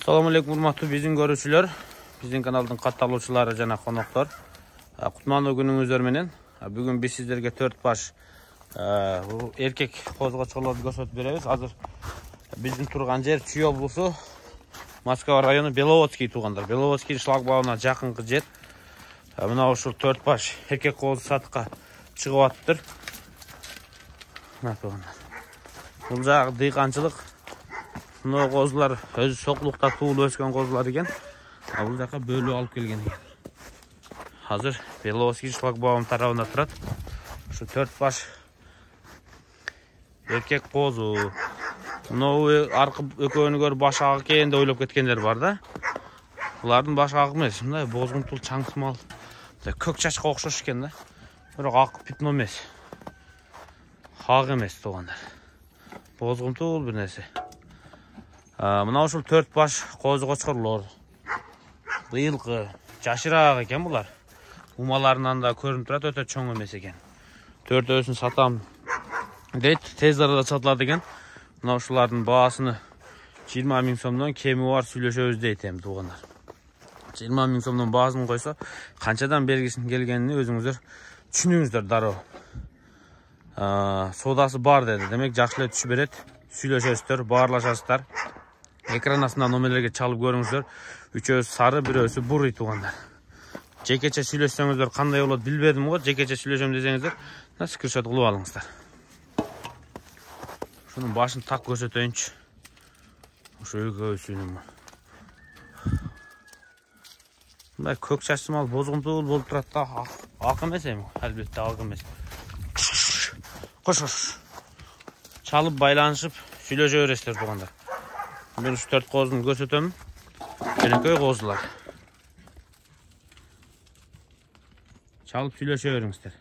Assalamu alaikum urmatlı bizim görüşçüler. Bizim kanalın katılımcıları jana konoktор. Kutmandуу günüңүздөр менен. Bugün biz sizlerge 4 baş erkek kozgoçkolорду көрсөтүп беребиz. Азыр биздин турган жер Чүй облусу, Москва району Беловодский туугандар. Беловодский шлагбауына жакынкы жер. Мына ушул 4 баш эркек коз сатыкка чыгып атыптыр. Бул жагы дыйканчылык. Мына козулар өзү соклукта туулуп өскөн козулар экен. Бул жака бөлүп алып келген экен. Hazır Беловодский шлагбаум тарабында турат. Şu 4 baş erkek kozu. Мынау аркы экөөнү көрүп баш агы экен деп ойлоп кеткендер бар да. Булардын баш агы эмес, мындай бозгунтул чаңсымал. Көк чачка окшош экен да. Бирок ак питно эмес. Ак эмес туугандар. Бозгунтул бир нерсе. Мына ушул 4 baş козу кочкорлор. Быйылкы жашыраак экен булар. Умаларынан да көрүнүп турат, өтө чоң эмес экен. 4-өсүн сатам дейт, тез арада сатылат экен. Мына ушулардын баасыны 20 000 сомдон кеми бар сүйлөшөбүз дейт эми туугандар. 20 000 сомдон баасын койсо, канчадан бергисин келгенин өзүңүздөр түшүнүңүздөр дароо. Содасы бар деди. Демек жакшы эле түшүп берет. Сүйлөшөсүздөр, баарлашасыздар. Экран астында номерлерге чалып көрүңүздөр. Үчөөсү сары, бирөөсү бурый туугандар. Жекече сүйлөшсөңүздөр кандай болот билбедим го. Жекече сүйлөшөм десеңиздер, скриншот кылып алыңыздар. Шунун башын так көрсөтөйүнчү. Ошо экөөсүнүн. Мындай көк чачмал бозгунтул болуп турат да, ак эмес эми, албетте ак эмес. Кош. Чалып байланышып сүйлөшө бересиздер туугандар. Мен ушу 4 козуну көрсөтөм. Энекөй козулар. Çalıp süйлөшө бериңиздер.